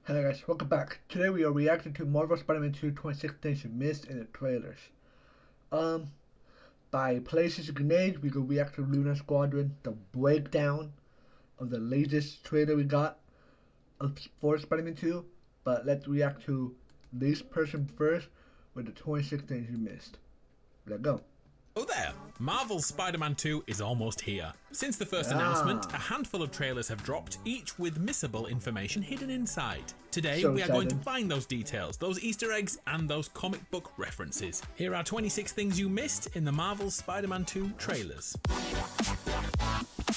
Hello guys, welcome back. Today we are reacting to Marvel Spider-Man 2 26 Things You Missed in the Trailers. By Places Grenade, we can react to Lunar Squadron, the breakdown of the latest trailer we got for Spider-Man 2. But let's react to this person first with the 26 Things You Missed. Let's go. Oh there! Marvel's Spider-Man 2 is almost here. Since the first announcement, a handful of trailers have dropped, each with missable information hidden inside. Today, we are going to find those details, those Easter eggs, and those comic book references. Here are 26 things you missed in the Marvel's Spider-Man 2 trailers.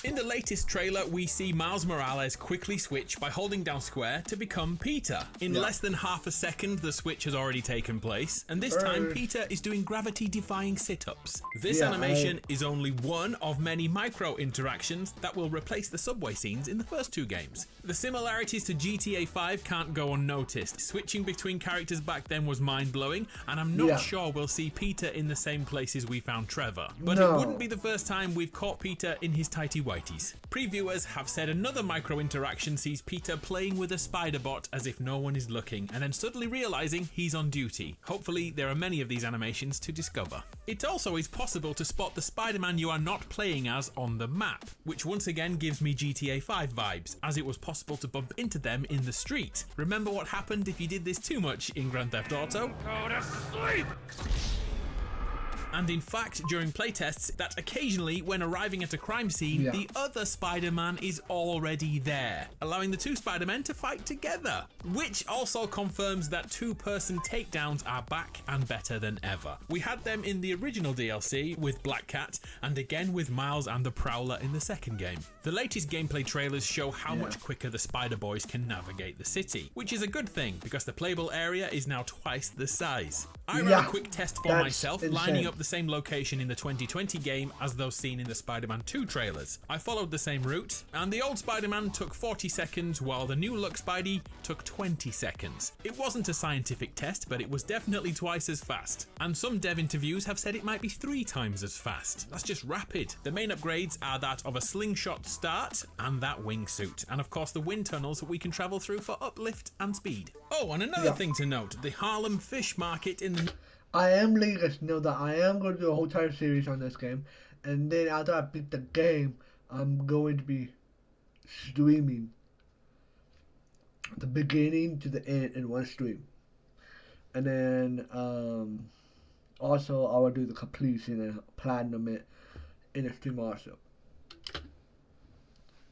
In the latest trailer, we see Miles Morales quickly switch by holding down square to become Peter. In less than half a second, the switch has already taken place, and this time Peter is doing gravity-defying sit-ups. This animation is only one of many micro-interactions that will replace the subway scenes in the first two games. The similarities to GTA 5 can't go unnoticed. Switching between characters back then was mind-blowing, and I'm not sure we'll see Peter in the same places we found Trevor. But it wouldn't be the first time we've caught Peter in his tighty whities. Previewers have said another micro-interaction sees Peter playing with a spider-bot as if no one is looking, and then suddenly realizing he's on duty. Hopefully there are many of these animations to discover. It also is possible to spot the Spider-Man you are not playing as on the map, which once again gives me GTA 5 vibes, as it was possible to bump into them in the street. Remember what happened if you did this too much in Grand Theft Auto? Go to sleep! And in fact, during playtests, that occasionally, when arriving at a crime scene, the other Spider-Man is already there, allowing the two Spider-Men to fight together. Which also confirms that two-person takedowns are back and better than ever. We had them in the original DLC with Black Cat, and again with Miles and the Prowler in the second game. The latest gameplay trailers show how much quicker the Spider-Boys can navigate the city, which is a good thing, because the playable area is now twice the size. I ran a quick test for myself, lining up the same location in the 2020 game as those seen in the Spider-Man 2 trailers. I followed the same route, and the old Spider-Man took 40 seconds while the new look Spidey took 20 seconds. It wasn't a scientific test, but it was definitely twice as fast. And some dev interviews have said it might be 3 times as fast. That's just rapid. The main upgrades are that of a slingshot start and that wingsuit, and of course the wind tunnels that we can travel through for uplift and speed. Oh, and another thing to note, the Harlem Fish Market in the... I am letting you guys know that I am going to do a whole entire series on this game, and then after I beat the game, I'm going to be streaming the beginning to the end in one stream, and then also I will do the completion and platinum it in a stream also.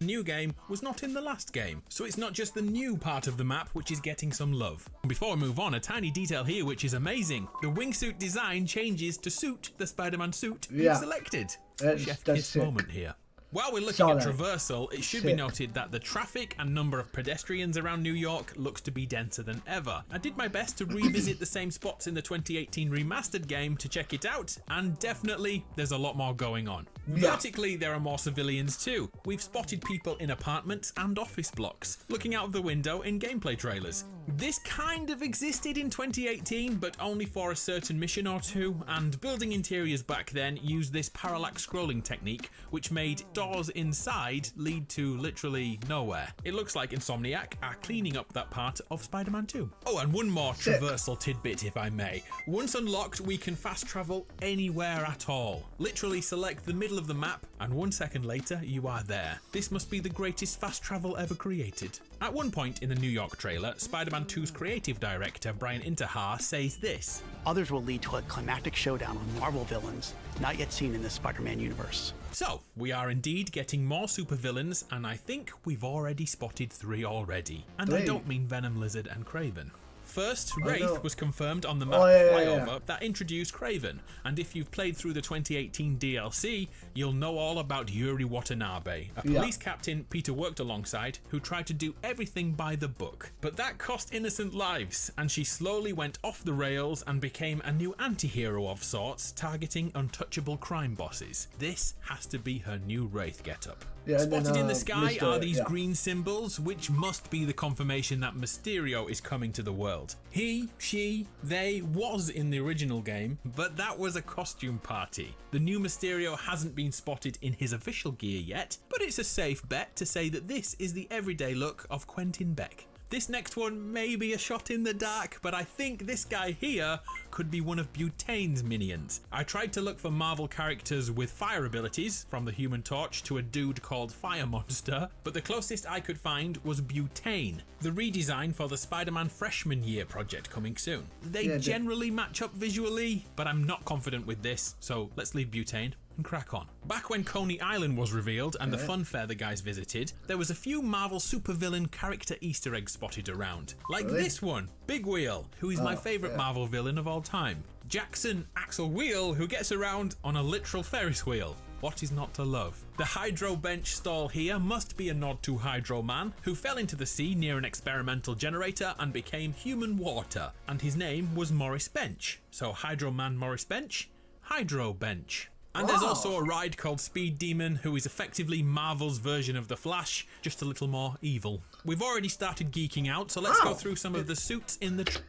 New game was not in the last game, so it's not just the new part of the map which is getting some love. Before we move on, a tiny detail here which is amazing. The wingsuit design changes to suit the Spider-Man suit you've selected. Chef kiss moment here. While we're looking at traversal, it should be noted that the traffic and number of pedestrians around New York looks to be denser than ever. I did my best to revisit the same spots in the 2018 remastered game to check it out, and definitely there's a lot more going on. Vertically, there are more civilians too. We've spotted people in apartments and office blocks, looking out of the window in gameplay trailers. This kind of existed in 2018, but only for a certain mission or two, and building interiors back then used this parallax scrolling technique, which made doors inside lead to literally nowhere. It looks like Insomniac are cleaning up that part of Spider-Man 2. Oh, and one more traversal tidbit if I may. Once unlocked, we can fast travel anywhere at all. Literally select the middle of the map, and 1 second later you are there. This must be the greatest fast travel ever created. At one point in the New York trailer, Spider-Man 2's creative director Brian Intihar says this: "Others will lead to a climactic showdown with Marvel villains not yet seen in the Spider-Man universe." So, we are indeed getting more supervillains, and I think we've already spotted 3 already. And I don't mean Venom, Lizard and Kraven. First, Wraith was confirmed on the map Flyover that introduced Kraven, and if you've played through the 2018 DLC, you'll know all about Yuri Watanabe, a police captain Peter worked alongside who tried to do everything by the book. But that cost innocent lives, and she slowly went off the rails and became a new anti-hero of sorts, targeting untouchable crime bosses. This has to be her new Wraith getup. Spotted in the sky are these green symbols, which must be the confirmation that Mysterio is coming to the world. He, she, they was in the original game, but that was a costume party. The new Mysterio hasn't been spotted in his official gear yet, but it's a safe bet to say that this is the everyday look of Quentin Beck. This next one may be a shot in the dark, but I think this guy here could be one of Butane's minions. I tried to look for Marvel characters with fire abilities, from the Human Torch to a dude called Fire Monster, but the closest I could find was Butane, the redesign for the Spider-Man Freshman Year project coming soon. They generally match up visually, but I'm not confident with this, so let's leave Butane and crack on. Back when Coney Island was revealed and the fun fair the guys visited, there was a few Marvel supervillain character Easter eggs spotted around. Like this one, Big Wheel, who is my favourite Marvel villain of all time. Jackson Axel Wheel, who gets around on a literal Ferris wheel. What is not to love? The Hydro Bench stall here must be a nod to Hydro Man, who fell into the sea near an experimental generator and became human water, and his name was Morris Bench. So Hydro Man Morris Bench, Hydro Bench. And there's also a ride called Speed Demon, who is effectively Marvel's version of the Flash, just a little more evil. We've already started geeking out, so let's go through some of the suits in the...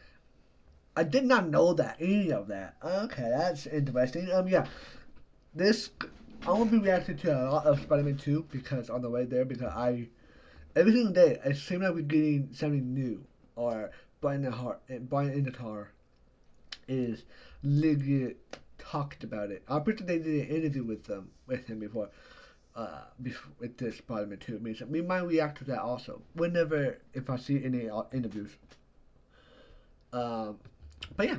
I did not know that, any of that. Okay, that's interesting. Yeah, this... I won't be reacting to a lot of Spider-Man 2, because on the way there, because every single day, it seems like we're getting something new, or Brian in the Tar is legit talked about it. I'm pretty sure they did an interview with him before with this Spider-Man 2. Means we might react to that also whenever if I see any interviews. But yeah,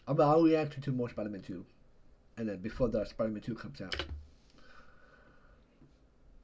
I'll react to more Spider-Man 2, and then before the Spider-Man 2 comes out.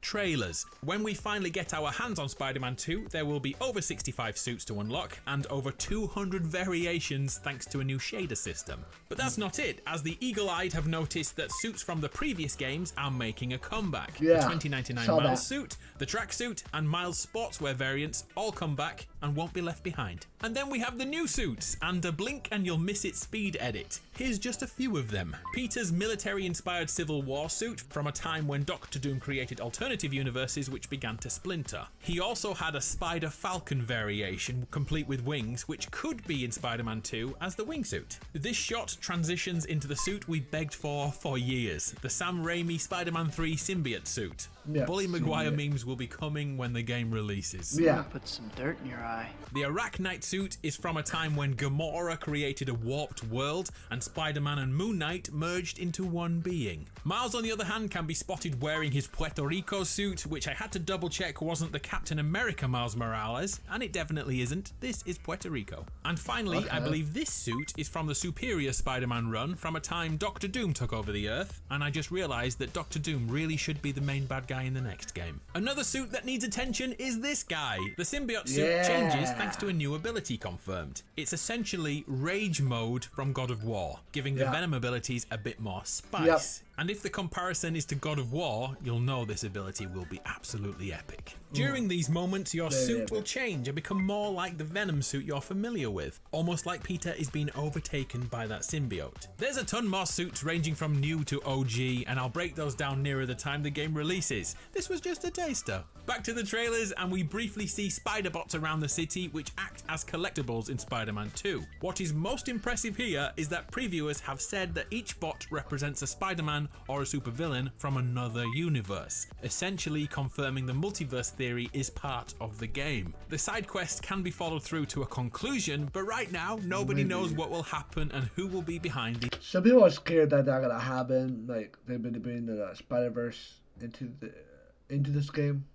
Trailers. When we finally get our hands on Spider-Man 2, there will be over 65 suits to unlock and over 200 variations thanks to a new shader system. But that's not it, as the eagle-eyed have noticed that suits from the previous games are making a comeback. The 2099 Miles suit, the tracksuit, and Miles sportswear variants all come back and won't be left behind. And then we have the new suits, and a blink and you'll miss it speed edit. Here's just a few of them. Peter's military-inspired Civil War suit from a time when Doctor Doom created alternative universes which began to splinter. He also had a Spider-Falcon variation complete with wings, which could be in Spider-Man 2 as the wingsuit. This shot transitions into the suit we begged for years, the Sam Raimi Spider-Man 3 symbiote suit. Bully Maguire memes will be coming when the game releases. Put some dirt in your eye. The Arachnite suit is from a time when Gamora created a warped world and Spider-Man and Moon Knight merged into one being. Miles, on the other hand, can be spotted wearing his Puerto Rico suit, which I had to double check wasn't the Captain America Miles Morales, and it definitely isn't. This is Puerto Rico. And finally, I believe this suit is from the Superior Spider-Man run from a time Doctor Doom took over the Earth, and I just realized that Doctor Doom really should be the main bad guy in the next game. Another suit that needs attention is this guy. The symbiote suit changes thanks to a new ability confirmed. It's essentially Rage Mode from God of War, giving the Venom abilities a bit more spice. And if the comparison is to God of War, you'll know this ability will be absolutely epic. During these moments, your suit will change and become more like the Venom suit you're familiar with, almost like Peter is being overtaken by that symbiote. There's a ton more suits ranging from new to OG, and I'll break those down nearer the time the game releases. This was just a taster. Back to the trailers, and we briefly see Spider-Bots around the city which act as collectibles in Spider-Man 2. What is most impressive here is that previewers have said that each bot represents a Spider-Man or a supervillain from another universe, essentially confirming the multiverse theory is part of the game. The side quest can be followed through to a conclusion, but right now nobody knows what will happen and who will be behind the... Some people are scared that that's gonna happen, like they've been bringing the Spider-Verse into this game,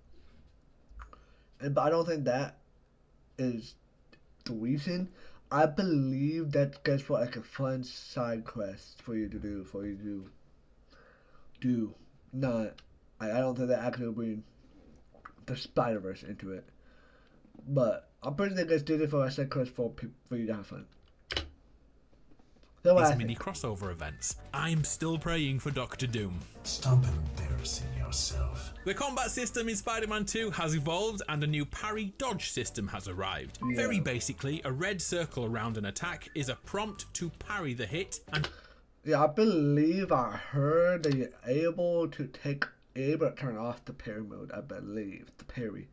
but I don't think that is the reason. I believe that's just for like a fun side quest for you to do. I don't think that actually will bring the Spider-Verse into it, but I'm pretty sure they just did it for a side quest for you to have fun. These mini crossover events. I'm still praying for Doctor Doom. Stop embarrassing yourself. The combat system in Spider-Man 2 has evolved and a new parry-dodge system has arrived. Very basically, a red circle around an attack is a prompt to parry the hit, and... I believe I heard that you're able to turn off the parry mode, I believe. The parry.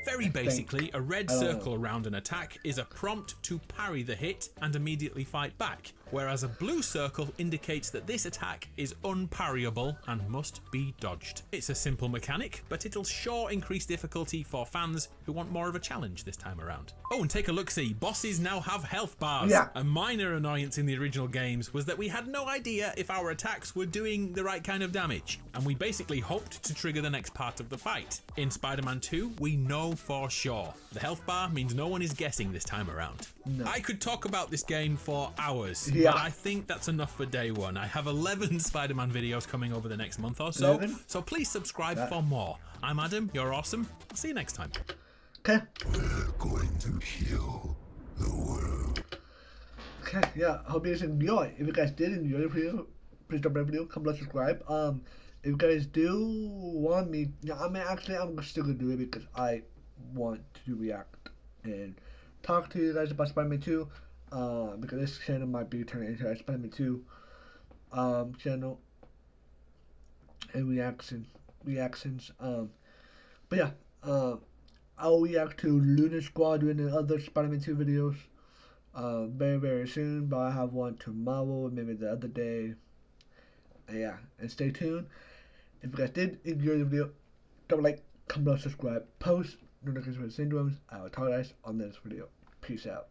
Very basically, a red circle around an attack is a prompt to parry the hit and immediately fight back, whereas a blue circle indicates that this attack is unparryable and must be dodged. It's a simple mechanic, but it'll sure increase difficulty for fans who want more of a challenge this time around. Oh, and take a look-see, bosses now have health bars. Yeah. A minor annoyance in the original games was that we had no idea if our attacks were doing the right kind of damage, and we basically hoped to trigger the next part of the fight. In Spider-Man 2, we know for sure. The health bar means no one is guessing this time around. No. I could talk about this game for hours, but I think that's enough for day one. I have 11 Spider-Man videos coming over the next month or so, so please subscribe for more. I'm Adam, you're awesome. See you next time. Okay. We're going to heal the world. Okay, yeah, hope you guys enjoy. If you guys did enjoy the video, please drop a video, comment, subscribe. If you guys do want me, I'm still gonna do it because I want to react and talk to you guys about Spider-Man 2. Because this channel might be turning into a Spider-Man 2 channel and reactions. But yeah, I'll react to Lunar Squadron and other Spider-Man 2 videos very soon. But I have one tomorrow, maybe the other day. Yeah, and stay tuned. If you guys did enjoy the video, don't like, comment, subscribe, post notifications for syndromes. I will talk to you guys on the next video. Peace out.